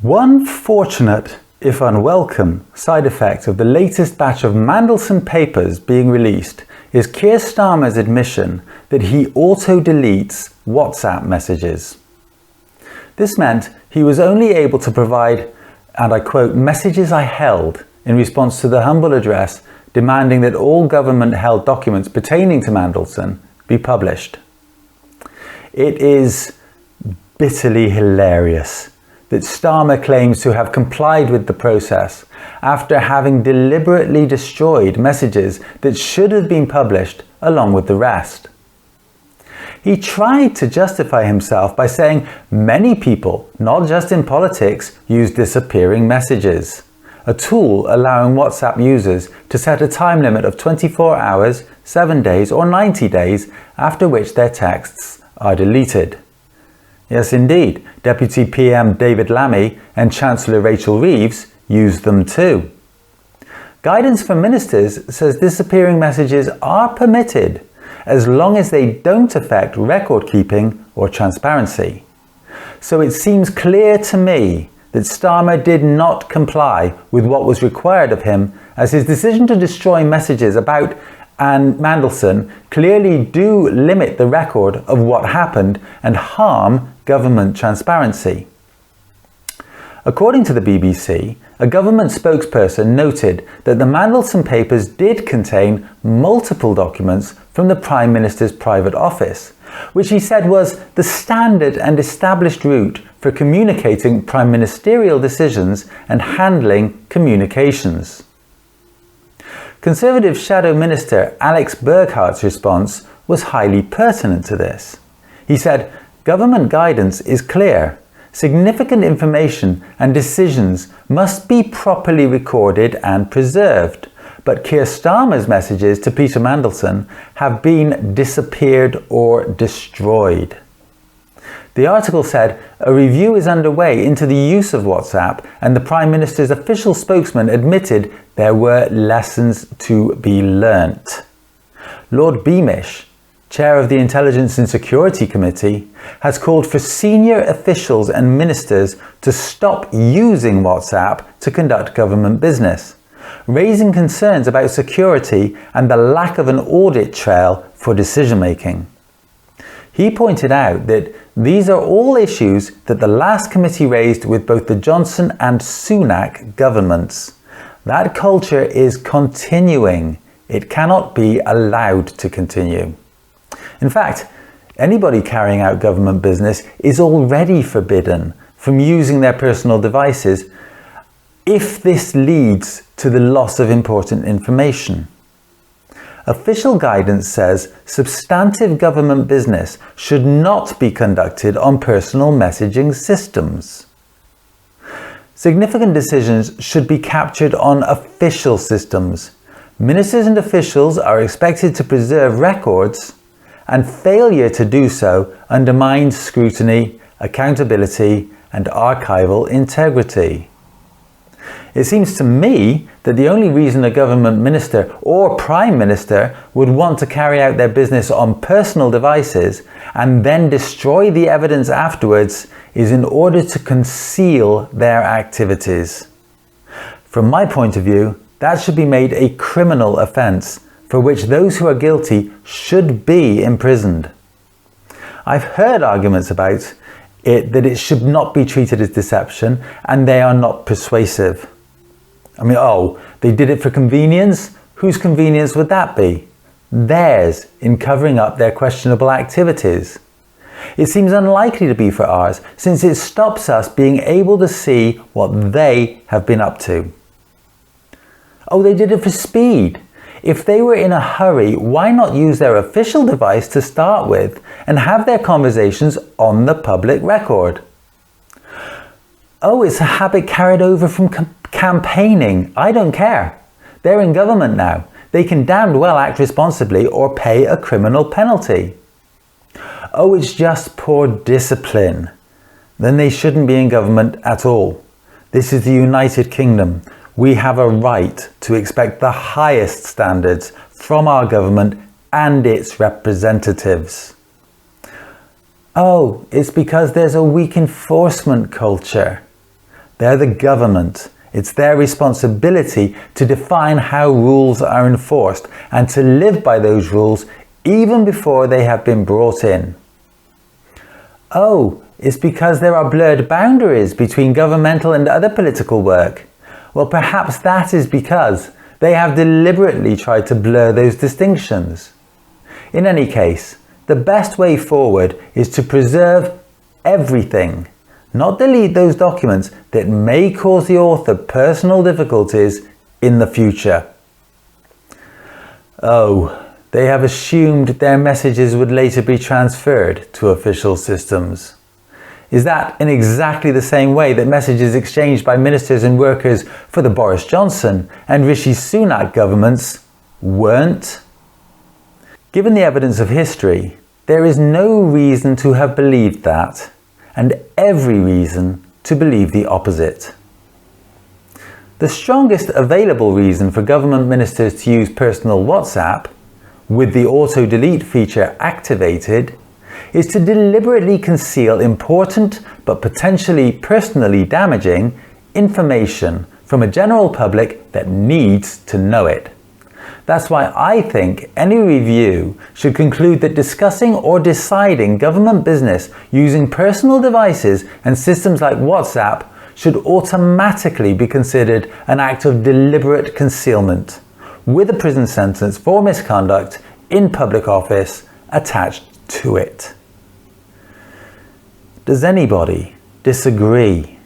One fortunate, if unwelcome, side effect of the latest batch of Mandelson papers being released is Keir Starmer's admission that he auto-deletes WhatsApp messages. This meant he was only able to provide, and I quote, messages I held in response to the humble address demanding that all government-held documents pertaining to Mandelson be published. It is bitterly hilarious that Starmer claims to have complied with the process after having deliberately destroyed messages that should have been published along with the rest. He tried to justify himself by saying many people, not just in politics, use disappearing messages, a tool allowing WhatsApp users to set a time limit of 24 hours, 7 days or 90 days after which their texts are deleted. Yes, indeed, Deputy PM David Lammy and Chancellor Rachel Reeves use them too. Guidance for ministers says disappearing messages are permitted as long as they don't affect record keeping or transparency. So it seems clear to me that Starmer did not comply with what was required of him, as his decision to destroy messages about Mandelson clearly do limit the record of what happened and harm government transparency. According to the BBC, a government spokesperson noted that the Mandelson papers did contain multiple documents from the Prime Minister's private office, which he said was the standard and established route for communicating prime ministerial decisions and handling communications. Conservative Shadow Minister Alex Burghart's response was highly pertinent to this. He said, "Government guidance is clear. Significant information and decisions must be properly recorded and preserved, but Keir Starmer's messages to Peter Mandelson have been disappeared or destroyed." The article said a review is underway into the use of WhatsApp, and the Prime Minister's official spokesman admitted there were lessons to be learnt. Lord Beamish, Chair of the Intelligence and Security Committee, has called for senior officials and ministers to stop using WhatsApp to conduct government business, raising concerns about security and the lack of an audit trail for decision-making. He pointed out that these are all issues that the last committee raised with both the Johnson and Sunak governments. That culture is continuing. It cannot be allowed to continue. In fact, anybody carrying out government business is already forbidden from using their personal devices if this leads to the loss of important information. Official guidance says substantive government business should not be conducted on personal messaging systems. Significant decisions should be captured on official systems. Ministers and officials are expected to preserve records, and failure to do so undermines scrutiny, accountability, and archival integrity. It seems to me that the only reason a government minister or prime minister would want to carry out their business on personal devices and then destroy the evidence afterwards is in order to conceal their activities. From my point of view, that should be made a criminal offence for which those who are guilty should be imprisoned. I've heard arguments about it that it should not be treated as deception, and they are not persuasive. I mean, they did it for convenience? Whose convenience would that be? Theirs, in covering up their questionable activities. It seems unlikely to be for ours, since it stops us being able to see what they have been up to. They did it for speed. If they were in a hurry, why not use their official device to start with and have their conversations on the public record? It's a habit carried over from campaigning. I don't care. They're in government now. They can damned well act responsibly or pay a criminal penalty. It's just poor discipline. Then they shouldn't be in government at all. This is the United Kingdom. We have a right to expect the highest standards from our government and its representatives. It's because there's a weak enforcement culture. They're the government. It's their responsibility to define how rules are enforced and to live by those rules even before they have been brought in. Oh, it's because there are blurred boundaries between governmental and other political work. Well, perhaps that is because they have deliberately tried to blur those distinctions. In any case, the best way forward is to preserve everything, not delete those documents that may cause the author personal difficulties in the future. Oh, they have assumed their messages would later be transferred to official systems. Is that in exactly the same way that messages exchanged by ministers and workers for the Boris Johnson and Rishi Sunak governments weren't? Given the evidence of history, there is no reason to have believed that, and every reason to believe the opposite. The strongest available reason for government ministers to use personal WhatsApp, with the auto-delete feature activated, is to deliberately conceal important but potentially personally damaging information from a general public that needs to know it. That's why I think any review should conclude that discussing or deciding government business using personal devices and systems like WhatsApp should automatically be considered an act of deliberate concealment, with a prison sentence for misconduct in public office attached to it. Does anybody disagree?